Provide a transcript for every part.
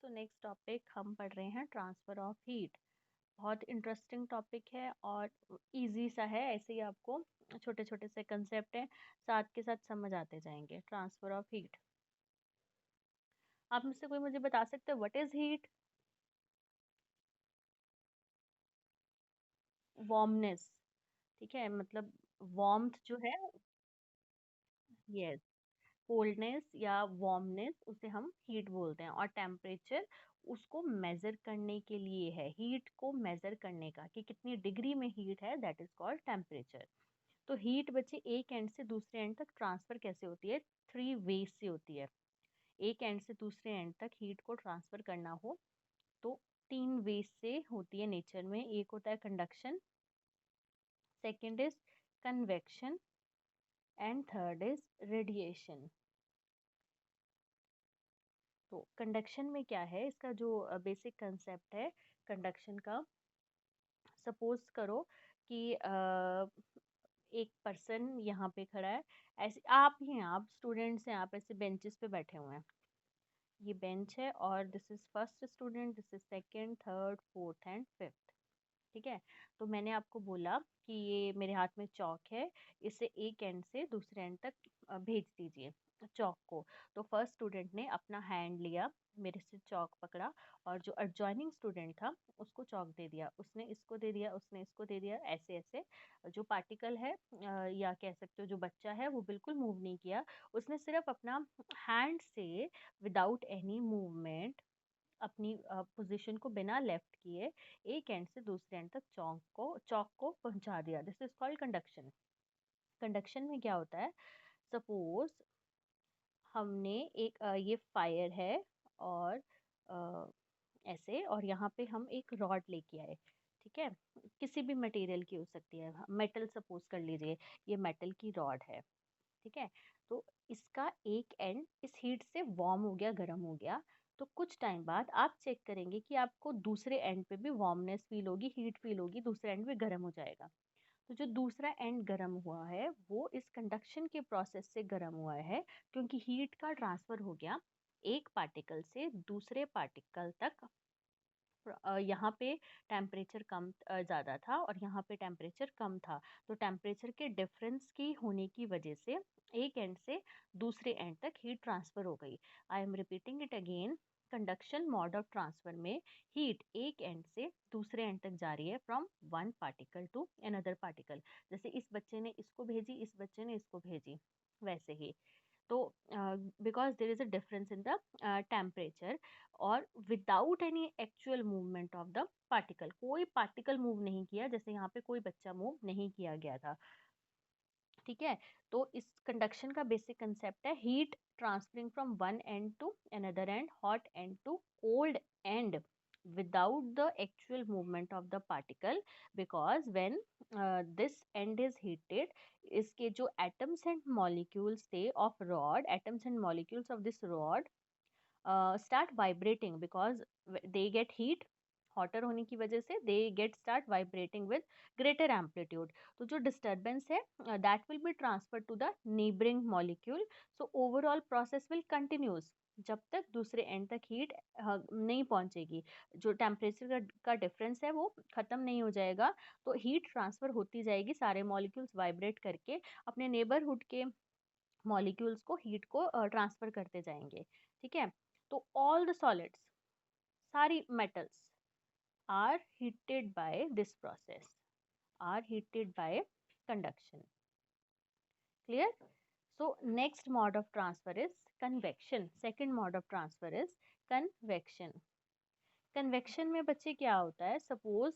So next topic हम पढ़ रहे हैं ट्रांसफ़र ऑफ हीट। बहुत इंटरेस्टिंग टॉपिक है और इजी सा है, ऐसे ही आपको छोटे छोटे से कंसेप्ट हैं साथ के साथ समझ आते जाएंगे। ट्रांसफ़र ऑफ हीट, आप में से कोई मुझे बता सकते हैं व्हाट इज़ हीट? वार्मनेस, ठीक है, मतलब वार्मथ जो है, यस, कोल्डनेस या वार्मनेस उसे हम हीट बोलते हैं। और टेम्परेचर उसको मेजर करने के लिए है, हीट को मेजर करने का कि कितनी डिग्री में हीट है, दैट इज कॉल्ड टेम्परेचर। तो हीट बच्चे एक एंड से दूसरे एंड तक ट्रांसफर कैसे होती है? थ्री वेज से होती है। एक एंड से दूसरे एंड तक हीट को ट्रांसफर करना हो तो तीन वेज से होती है नेचर में। एक होता है conduction, second is convection and third is radiation. तो कंडक्शन में क्या है, इसका जो बेसिक कंसेप्ट है कंडक्शन का, सपोज करो कि एक पर्सन यहाँ पे खड़ा है, ऐसे आप ही हैं, आप स्टूडेंट्स हैं, आप ऐसे बेंचेस पे बैठे हुए हैं। ये बेंच है और this is first student, this is second, third, fourth and fifth. ठीक है, तो मैंने आपको बोला कि ये मेरे हाथ में चौक है, इसे एक एंड से दूसरे एंड तक भेज दीजिए चौक को। तो फर्स्ट स्टूडेंट ने अपना हैंड लिया, मेरे से चौक पकड़ा, और जो एडजॉइनिंग स्टूडेंट था उसको चौक दे दिया, उसने इसको दे दिया, उसने इसको दे दिया, ऐसे ऐसे। जो पार्टिकल है या कह सकते हो जो बच्चा है, वो बिल्कुल मूव नहीं किया, उसने सिर्फ अपना हैंड से विदाउट एनी मूवमेंट अपनी पोजीशन को बिना लेफ्ट किए एक एंड से दूसरे एंड तक चौक को पहुंचा दिया। This is called conduction. Conduction में क्या होता है, सपोज हमने एक ये फायर है और अ, ऐसे, और यहाँ पे हम एक रॉड लेके आए, ठीक है, किसी भी मटेरियल की हो सकती है, मेटल सपोज कर लीजिए, ये मेटल की रॉड है, ठीक है। तो इसका एक एंड इस हीट से वार्म हो गया, गर्म हो गया। तो कुछ टाइम बाद आप चेक करेंगे कि आपको दूसरे एंड पे भी वार्मनेस फील होगी, हीट फील होगी, दूसरा एंड भी गर्म हो जाएगा। तो जो दूसरा एंड गर्म हुआ है वो इस कंडक्शन के प्रोसेस से गर्म हुआ है, क्योंकि हीट का ट्रांसफर हो गया एक पार्टिकल से दूसरे पार्टिकल तक। यहाँ पे टेम्परेचर कम ज़्यादा था और यहाँ पे टेम्परेचर कम था, तो टेम्परेचर के डिफरेंस की होने की वजह से एक एंड से दूसरे एंड तक हीट ट्रांसफर हो गई। I am repeating it again. Conduction mode of transfer में हीट एक एंड से दूसरे एंड तक जा रही है, from one particle to another particle. जैसे इस बच्चे ने इसको भेजी, इस बच्चे ने इसको भेजी, वैसे ही। तो because there is a difference in the temperature, और without any actual movement of the particle, कोई पार्टिकल मूव नहीं किया, जैसे यहाँ पे कोई बच्चा मूव नहीं किया गया था, ठीक है। तो इस कंडक्शन का बेसिक कंसेप्ट है heat transferring from one end to another end, hot end to cold end, without the actual movement of the particle, because when this end is heated, इसके जो atoms and molecules थे of rod, atoms and molecules of this rod start vibrating because they get heat, hotter होने की वजह से they get start vibrating with greater amplitude। तो जो disturbance है that will be transferred to the neighboring molecule, so overall process will continues जब तक दूसरे एंड तक हीट नहीं पहुंचेगी, जो टेम्परेचर का डिफरेंस है वो खत्म नहीं हो जाएगा। तो हीट ट्रांसफर होती जाएगी, सारे मॉलिक्यूल्स वाइब्रेट करके अपने नेबरहुड के मॉलिक्यूल्स को, हीट को ट्रांसफर करते जाएंगे, ठीक है। तो ऑल द सॉलिड्स, सारी metals are heated by this process, are heated by conduction. Clear? So next mode of transfer is convection. Second mode of transfer is convection. Convection में बच्चे क्या होता है, सपोज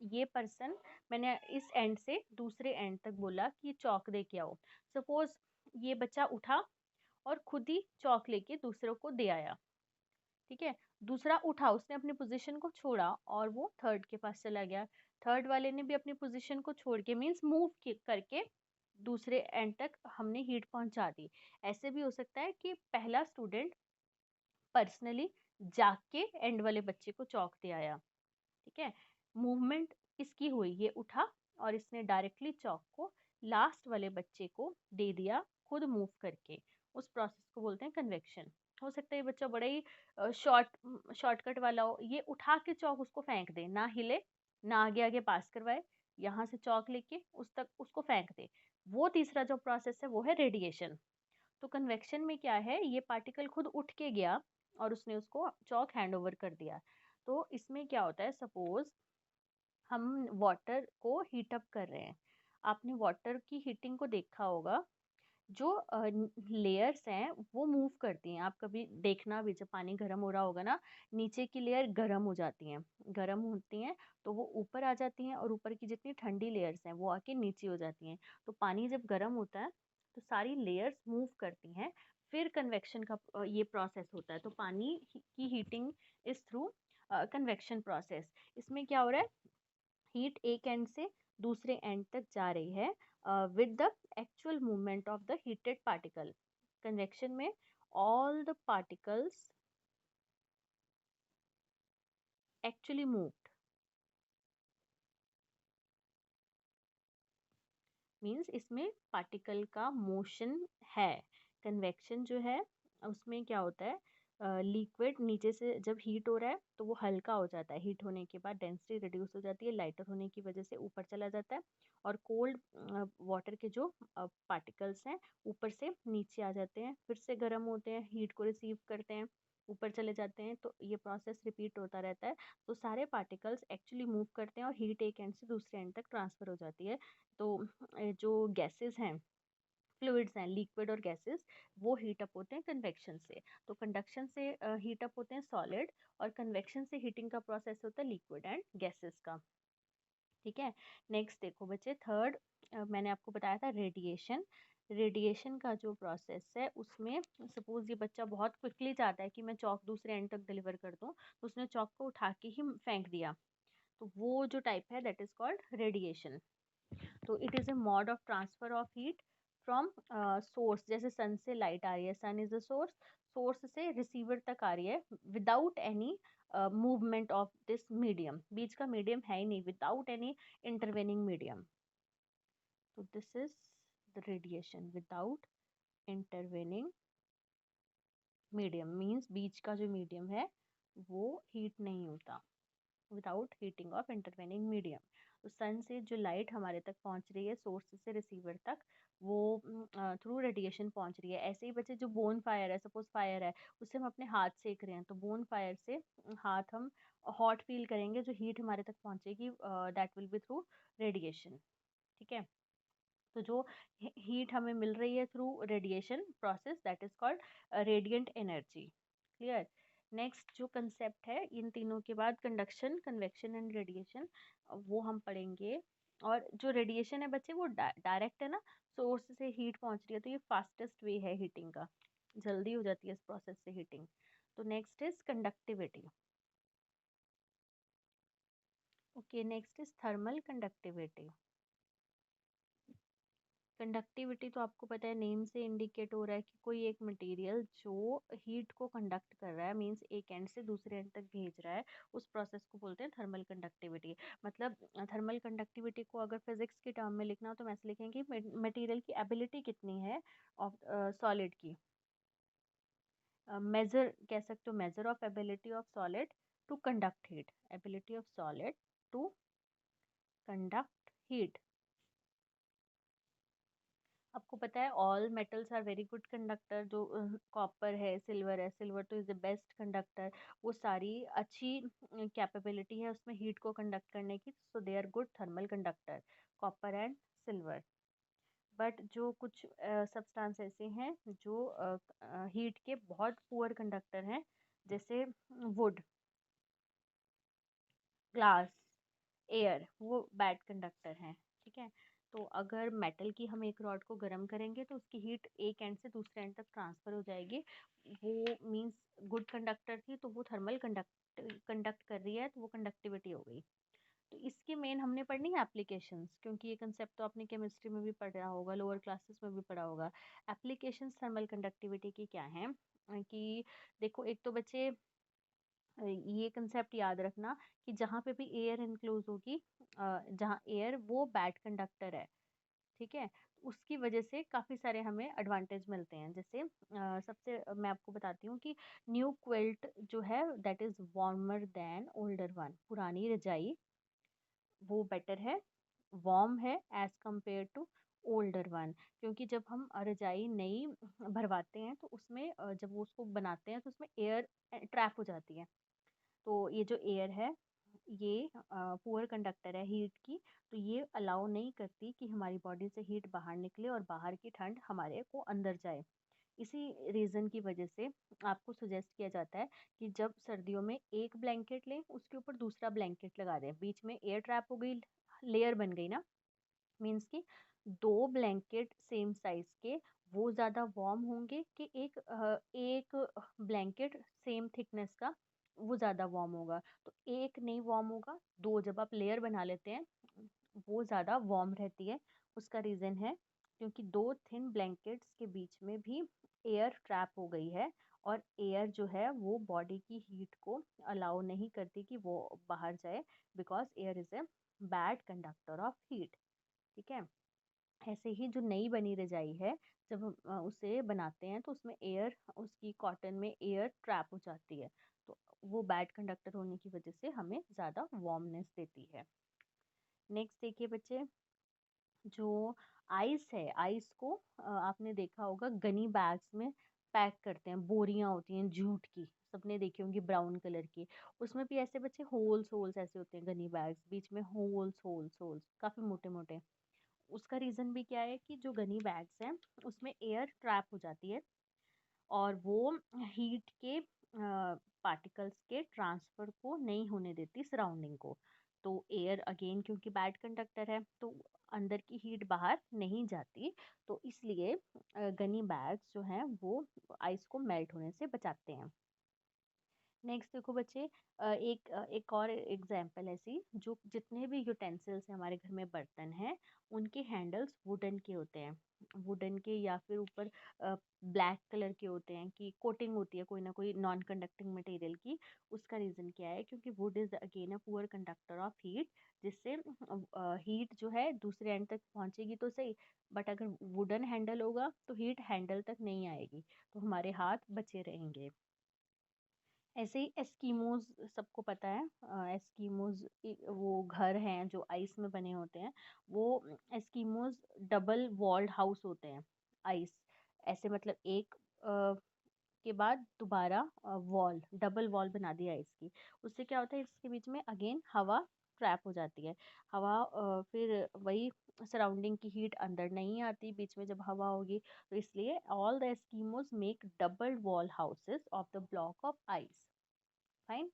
ये पर्सन, मैंने इस एंड से दूसरे एंड तक बोला कि चौक दे के आओ। सपोज ये बच्चा उठा और खुद ही चौक लेके दूसरों को दे आया, ठीक है। दूसरा उठा, उसने अपनी पोजीशन को छोड़ा और वो थर्ड के पास चला गया। थर्ड वाले ने भी अपनी पोजीशन को छोड़ के, मीन्स मूव करके दूसरे एंड तक हमने हीट पहुंचा दी। ऐसे भी हो सकता है कि पहला स्टूडेंट पर्सनली जाके एंड वाले बच्चे को चौक दे आया, ठीक है। मूवमेंट इसकी हुई, ये उठा और इसने डायरेक्टली चौक को लास्ट वाले बच्चे को दे दिया खुद मूव करके, उस प्रोसेस को बोलते हैं कन्वेक्शन। हो सकता है ये बच्चा बड़ा ही शॉर्टकट वाला हो, ये उठा के चौक उसको फेंक दे, ना हिले, ना आगे आगे पास करवाए, यहाँ से चौक लेके उस तक उसको फेंक दे। वो तीसरा जो प्रोसेस है वो है रेडिएशन। तो कन्वेक्शन में क्या है, ये पार्टिकल खुद उठ के गया और उसने उसको चौक हैंड ओवर कर दिया। तो इसमें क्या होता है, सपोज हम वाटर को हीट अप कर रहे हैं, आपने वाटर की हीटिंग को देखा होगा, जो लेयर्स हैं वो मूव करती हैं। आप कभी देखना भी, जब पानी गर्म हो रहा होगा ना, नीचे की लेयर गर्म हो जाती हैं, गर्म होती हैं तो वो ऊपर आ जाती हैं, और ऊपर की जितनी ठंडी लेयर्स हैं वो आके नीचे हो जाती हैं। तो पानी जब गर्म होता है तो सारी लेयर्स मूव करती हैं, फिर कन्वेक्शन का ये प्रोसेस होता है। तो पानी की heating is through convection process. इसमें क्या हो रहा है, हीट एक एंड से दूसरे एंड तक जा रही है with the actual movement of the heated particle. Convection में all the particles actually moved, means इसमें पार्टिकल का मोशन है। कन्वेक्शन जो है उसमें क्या होता है, लिक्विड नीचे से जब हीट हो रहा है तो वो हल्का हो जाता है, हीट होने के बाद डेंसिटी रिड्यूस हो जाती है, लाइटर होने की वजह से ऊपर चला जाता है, और कोल्ड वाटर के जो पार्टिकल्स हैं ऊपर से नीचे आ जाते हैं, फिर से गर्म होते हैं, हीट को रिसीव करते हैं, ऊपर चले जाते हैं। तो ये प्रोसेस रिपीट होता रहता है। तो सारे पार्टिकल्स एक्चुअली मूव करते हैं और हीट एक एंड से दूसरे एंड तक ट्रांसफर हो जाती है। तो जो गैसेस हैं, फ्लूइड्स हैं, लिक्विड और गैसेस, वो हीट अप होते हैं कन्वेक्शन से। तो कंडक्शन से हीट अप होते हैं सॉलिड, और कन्वेक्शन से हीटिंग का प्रोसेस होता है लिक्विड एंड गैसेस का। ठीक है। नेक्स्ट देखो बच्चे, थर्ड मैंने आपको बताया था रेडिएशन। रेडिएशन का जो प्रोसेस है उसमें सपोज ये बच्चा बहुत क्विकली चाहता है कि मैं चौक दूसरे एंड तक डिलीवर कर दूं, तो उसने चौक को उठा के ही फेंक दिया, तो वो जो टाइप है दैट इज कॉल्ड रेडिएशन। तो it is a mode of transfer of heat from source, जैसे सन से लाइट आ रही है, sun is a source, source से रिसीवर तक आ रही है without any movement of this medium, बीच का मीडियम है ही नहीं, विदाउट एनी इंटरवेनिंग मीडियम। तो this is the radiation without intervening medium, means बीच का जो मीडियम है वो हीट नहीं होता, without heating of intervening medium. तो सन से जो लाइट हमारे तक पहुंच रही है सोर्स से रिसीवर तक, वो थ्रू रेडिएशन पहुंच रही है। ऐसे ही बच्चे जो बोन फायर है, सपोज फायर है, उससे हम अपने हाथ सेक रहे हैं, तो बोन फायर से हाथ हम हॉट फील करेंगे, जो हीट हमारे तक पहुंचेगी that will be through radiation. ठीक है। तो जो हीट हमें मिल रही है through radiation process that is called radiant energy. Clear. Next जो कंसेप्ट है, इन तीनों के बाद कंडक्शन, कन्वेक्शन एंड रेडिएशन, वो हम पढ़ेंगे। और जो रेडिएशन है बच्चे वो डायरेक्ट है ना, सोर्स से हीट पहुंच रही है, तो ये फास्टेस्ट वे है हीटिंग का, जल्दी हो जाती है इस प्रोसेस से हीटिंग। तो next is conductivity. Okay, next is thermal conductivity. Conductivity तो आपको पता है, नेम से इंडिकेट हो रहा है कि कोई एक मटेरियल जो हीट को कंडक्ट कर रहा है, मींस एक एंड से दूसरे एंड तक भेज रहा है, उस प्रोसेस को बोलते हैं थर्मल कंडक्टिविटी। मतलब थर्मल कंडक्टिविटी को अगर फिजिक्स के टर्म में लिखना हो तो मैं ऐसे लिखेंगे मटेरियल की एबिलिटी कितनी है ऑफ सॉलिड की, मेजर कह सकते हो, measure of ability of solid to conduct heat, ability of solid to conduct heat. आपको पता है all metals are very good conductor, जो कॉपर है, सिल्वर है, सिल्वर तो इज द बेस्ट कंडक्टर, वो सारी अच्छी कैपेबिलिटी है उसमें हीट को कंडक्ट करने की, so they are good thermal conductor, copper and silver. But जो कुछ सब्सटेंस ऐसे हैं जो हीट के बहुत पुअर कंडक्टर हैं, जैसे वुड, ग्लास, एयर, वो बैड कंडक्टर हैं। ठीक है। तो अगर मेटल की हम एक रॉड को गर्म करेंगे तो उसकी हीट एक एंड से दूसरे एंड तक ट्रांसफर हो जाएगी, वो मींस गुड कंडक्टर थी, तो वो थर्मल कंडक्ट कर रही है, तो वो कंडक्टिविटी हो गई। तो इसके मेन हमने पढ़नी है एप्लीकेशंस, क्योंकि ये कंसेप्ट तो आपने केमिस्ट्री में भी पढ़ा होगा, लोअर क्लासेस में भी पढ़ा होगा। एप्लीकेशंस थर्मल कंडक्टिविटी की क्या है, कि देखो, एक तो बच्चे ये कंसेप्ट याद रखना कि जहाँ पे भी एयर इंक्लूज होगी, जहाँ एयर वो बैड कंडक्टर है। ठीक है। उसकी वजह से काफ़ी सारे हमें एडवांटेज मिलते हैं। जैसे सबसे मैं आपको बताती हूँ कि न्यू क्विल्ट जो है that is warmer than older one. पुरानी रजाई वो बेटर है, वार्म है as compare to older one. क्योंकि जब हम रजाई नई भरवाते हैं तो उसमें जब वो उसको बनाते हैं तो उसमें एयर ट्रैप हो जाती है। तो ये जो एयर है ये पुअर कंडक्टर है हीट की। तो ये अलाउ नहीं करती कि हमारी बॉडी से हीट बाहर निकले और बाहर की ठंड हमारे को अंदर जाए। इसी रीज़न की वजह से आपको सजेस्ट किया जाता है कि जब सर्दियों में एक ब्लैंकेट लें उसके ऊपर दूसरा ब्लैंकेट लगा दें। बीच में एयर ट्रैप हो गई, लेयर बन गई ना। मीन्स कि 2 ब्लैंकेट सेम साइज़ के वो ज़्यादा वार्म होंगे कि एक ब्लैंकेट सेम थिकनेस का वो ज़्यादा वार्म होगा। तो एक नहीं वार्म होगा, 2 जब आप लेयर बना लेते हैं वो ज़्यादा वार्म रहती है। उसका रीज़न है क्योंकि 2 थिन ब्लैंकेट्स के बीच में भी एयर ट्रैप हो गई है और एयर जो है वो बॉडी की हीट को अलाउ नहीं करती कि वो बाहर जाए, because air is a bad conductor of heat. ठीक है। ऐसे ही जो नई बनी रजाई है जब हम उसे बनाते हैं तो उसमें एयर उसकी कॉटन में एयर ट्रैप हो जाती है। तो वो बैड कंडक्टर होने की वजह से हमें ज़्यादा वार्मनेस देती है। नेक्स्ट देखिए बच्चे, जो आइस है, आइस को आपने देखा होगा गनी बैग्स में पैक करते हैं। बोरियां होती हैं जूट की, सबने देखी होंगी ब्राउन कलर की। उसमें भी ऐसे बच्चे होल्स होल्स ऐसे होते हैं गनी बैग्स, बीच में होल्स होल्स होल्स काफ़ी मोटे मोटे। उसका रीज़न भी क्या है कि जो गनी बैग्स हैं उसमें एयर ट्रैप हो जाती है और वो हीट के पार्टिकल्स के ट्रांसफ़र को नहीं होने देती सराउंडिंग को। तो एयर अगेन क्योंकि बैड कंडक्टर है तो अंदर की हीट बाहर नहीं जाती। तो इसलिए गनी बैग्स जो हैं वो आइस को मेल्ट होने से बचाते हैं। नेक्स्ट देखो बच्चे, एक और एग्जांपल ऐसी, जो जितने भी यूटेंसिल्स हैं हमारे घर में बर्तन हैं उनके हैंडल्स वुडन के होते हैं। वुडन के या फिर ऊपर ब्लैक कलर के होते हैं कि कोटिंग होती है कोई ना कोई नॉन कंडक्टिंग मटेरियल की। उसका रीज़न क्या है, क्योंकि would is again a poor conductor of heat, जिससे हीट जो है दूसरे एंड तक पहुंचेगी तो सही, बट अगर वुडन हैंडल होगा तो हीट हैंडल तक नहीं आएगी, तो हमारे हाथ बचे रहेंगे। ऐसे ही एस्कीमोज सबको पता है। एस्कीमोज वो घर हैं जो आइस में बने होते हैं। वो एस्कीमोज डबल वॉल्ड हाउस होते हैं। आइस ऐसे मतलब एक के बाद दोबारा वॉल डबल वॉल बना दिया इसकी। उससे क्या होता है, इसके बीच में अगेन हवा ट्रैप हो जाती है। हवा फिर वही सराउंडिंग की हीट अंदर नहीं आती बीच में जब हवा होगी। तो इसलिए all the Eskimos make double wall houses of the block of ice. Fine.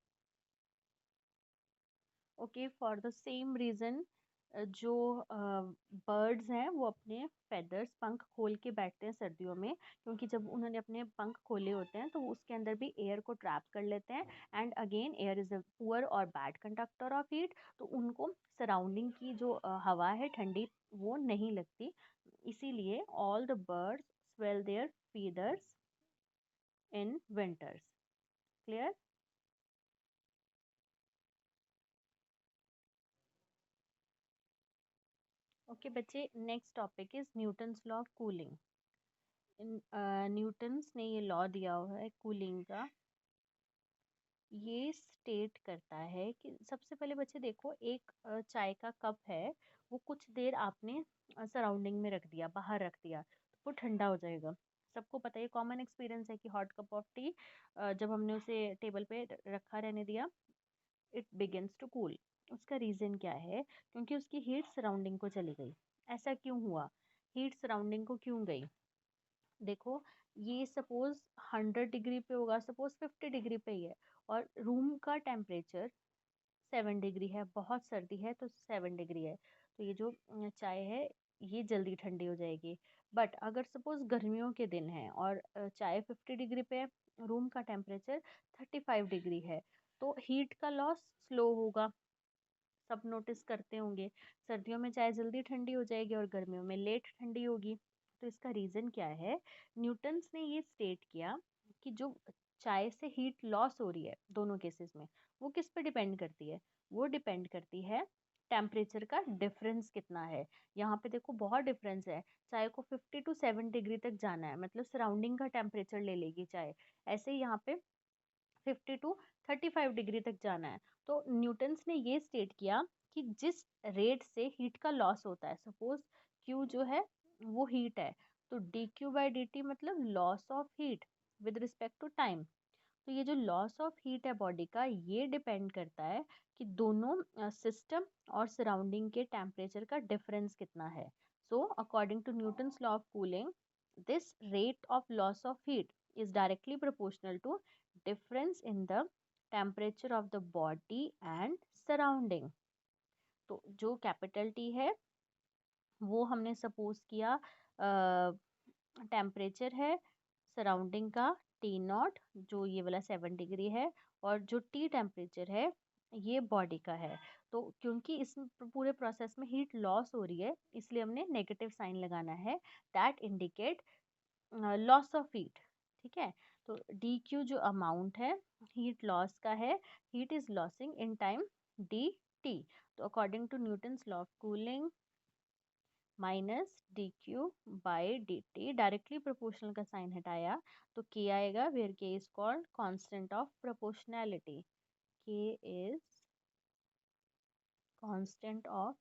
Okay, for the same reason जो बर्ड्स हैं वो अपने फेदर्स पंख खोल के बैठते हैं सर्दियों में, क्योंकि जब उन्होंने अपने पंख खोले होते हैं तो उसके अंदर भी एयर को ट्रैप कर लेते हैं। And again air is a poor और बैड कंडक्टर ऑफ हीट, तो उनको सराउंडिंग की जो हवा है ठंडी वो नहीं लगती। इसीलिए all the birds swell their feathers in winters. Clear. Okay बच्चे, next topic is Newton's law of cooling. Newton's ने ये लॉ दिया हुआ है कूलिंग का। ये स्टेट करता है कि सबसे पहले बच्चे देखो, एक चाय का कप है, वो कुछ देर आपने सराउंडिंग में रख दिया, बाहर रख दिया, तो वो ठंडा हो जाएगा। सबको पता है, कॉमन एक्सपीरियंस है कि हॉट कप ऑफ टी जब हमने उसे टेबल पे रखा रहने दिया, इट बिगिंस टू कूल। उसका रीज़न क्या है, क्योंकि उसकी हीट सराउंडिंग को चली गई। ऐसा क्यों हुआ, हीट सराउंडिंग को क्यों गई? देखो, ये सपोज 100 डिग्री पे होगा, सपोज 50 डिग्री पे ही है, और रूम का टेम्परेचर 7 डिग्री है, बहुत सर्दी है तो 7 डिग्री है, तो ये जो चाय है ये जल्दी ठंडी हो जाएगी। बट अगर सपोज गर्मियों के दिन है और चाय 50 डिग्री पे है, रूम का टेम्परेचर 35 डिग्री है, तो हीट का लॉस स्लो होगा। सब नोटिस करते होंगे, सर्दियों में चाय जल्दी ठंडी हो जाएगी और गर्मियों में लेट ठंडी होगी। तो इसका रीज़न क्या है, न्यूटन्स ने ये स्टेट किया कि जो चाय से हीट लॉस हो रही है दोनों केसेस में, वो किस पे डिपेंड करती है, वो डिपेंड करती है टेम्परेचर का डिफरेंस कितना है। यहाँ पे देखो बहुत डिफरेंस है। चाय को 50 to 7 डिग्री तक जाना है, मतलब सराउंडिंग का टेम्परेचर ले लेगी चाय। ऐसे ही यहाँ पे 50 to 35 डिग्री तक जाना है। तो न्यूटन्स ने ये स्टेट किया कि जिस रेट से हीट का लॉस होता है, सपोज Q जो है वो हीट है, तो dQ/dt मतलब loss of heat with respect to time. तो ये जो लॉस ऑफ हीट है बॉडी का, ये डिपेंड करता है कि दोनों सिस्टम और सराउंडिंग के टेम्परेचर का डिफरेंस कितना है। So according to Newton's law of cooling, this rate of loss of heat is directly proportional to difference in the temperature of the body and surrounding। तो जो कैपिटल टी है वो हमने suppose किया temperature है surrounding का T0, जो ये वाला 7 डिग्री है, और जो टी टेम्परेचर है ये बॉडी का है। तो क्योंकि इस पूरे प्रोसेस में हीट लॉस हो रही है, इसलिए हमने नेगेटिव साइन लगाना है, that indicate loss of heat. ठीक है, तो डी क्यू जो अमाउंट है हीट लॉस का है, heat is losing in time D T. तो according to Newton's law of cooling, minus D Q by D T, directly proportional का sign हटाया तो के आएगा, where K is called constant of proportionality. K is constant of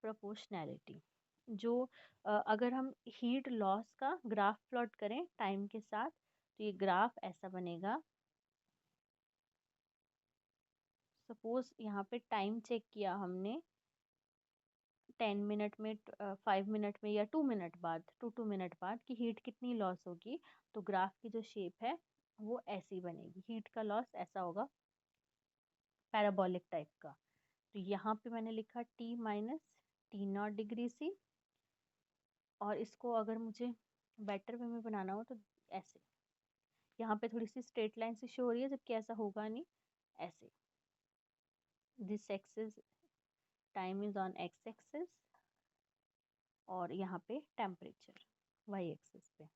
proportionality. जो अगर हम heat loss का graph plot करें time के साथ, तो ये ग्राफ ऐसा बनेगा। सपोज यहाँ पे टाइम चेक किया हमने 10 मिनट में, 5 मिनट में, या 2 मिनट बाद, 2 मिनट बाद कि हीट कितनी लॉस होगी। तो ग्राफ की जो शेप है वो ऐसी बनेगी, हीट का लॉस ऐसा होगा, पैराबोलिक टाइप का। तो यहाँ पे मैंने लिखा T-T0 डिग्री C, और इसको अगर मुझे बेटर वे में बनाना हो तो ऐसे, यहाँ पे थोड़ी सी स्ट्रेट लाइन से शो हो रही है जबकि ऐसा होगा नहीं, ऐसे। This axis time is on x axis, और यहाँ पे टेम्परेचर वाई एक्सिस पे।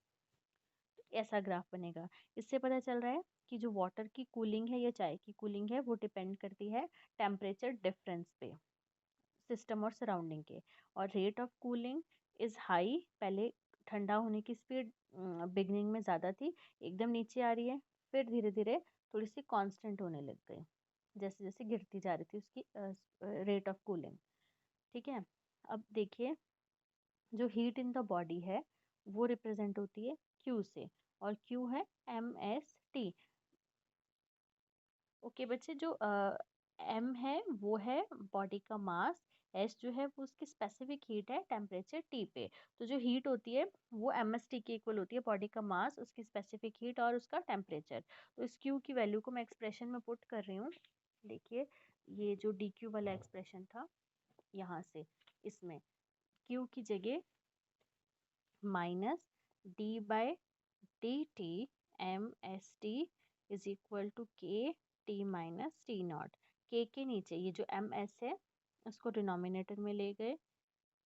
ऐसा ग्राफ बनेगा। इससे पता चल रहा है कि जो वाटर की कूलिंग है या चाय की कूलिंग है वो डिपेंड करती है टेम्परेचर डिफरेंस पे, सिस्टम और सराउंडिंग के। और rate of cooling is high, पहले ठंडा होने की स्पीड बिगनिंग में ज़्यादा थी, एकदम नीचे आ रही है, फिर धीरे धीरे थोड़ी सी कांस्टेंट होने लग गई जैसे जैसे गिरती जा रही थी उसकी रेट ऑफ कूलिंग। ठीक है, अब देखिए जो हीट इन द बॉडी है वो रिप्रेजेंट होती है Q से, और Q है MST। ओके बच्चे, जो M है वो है बॉडी का मास, S जो है वो उसकी स्पेसिफिक हीट है टेम्परेचर T पे। तो जो हीट होती है वो MST के इक्वल होती है, बॉडी का मास, उसकी स्पेसिफिक हीट और उसका टेम्परेचर। तो इस Q की वैल्यू को मैं एक्सप्रेशन में पुट कर रही हूँ। देखिए ये जो DQ वाला एक्सप्रेशन था, यहाँ से इसमें Q की जगह minus D/dt MST is equal to KT-T0। K के नीचे ये जो MS है उसको डिनोमिनेटर में ले गए,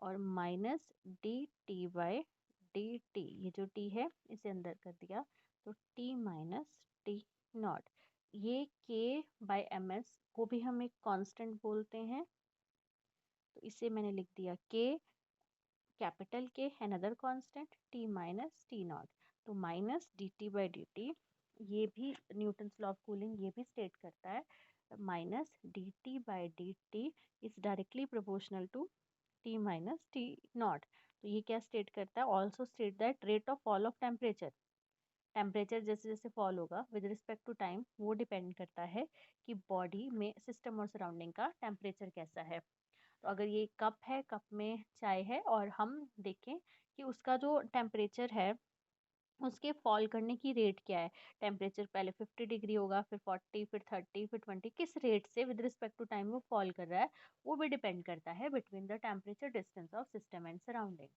और माइनस DT/dt, ये जो T है इसे अंदर कर दिया, तो T-T0। ये K/MS को भी हम एक कांस्टेंट बोलते हैं, तो इसे मैंने लिख दिया K कैपिटल के अनदर कांस्टेंट T-T0। तो माइनस DT/dt, ये भी न्यूटन्स लॉ ऑफ कूलिंग ये भी स्टेट करता है, minus DT/dt is directly proportional to T-T0। तो ये क्या स्टेट करता है, also state that rate of fall of temperature, temperature जैसे जैसे फॉल होगा विद रिस्पेक्ट टू टाइम वो डिपेंड करता है कि बॉडी में सिस्टम और सराउंडिंग का टेम्परेचर कैसा है। तो अगर ये कप है, कप में चाय है, और हम देखें कि उसका जो टेम्परेचर है उसके फॉल करने की रेट क्या है, टेम्परेचर पहले 50 डिग्री होगा, फिर 40, फिर 30, फिर 20, किस रेट से विद रिस्पेक्ट टू टाइम वो फॉल कर रहा है, वो भी डिपेंड करता है between the temperature distance of system and surrounding.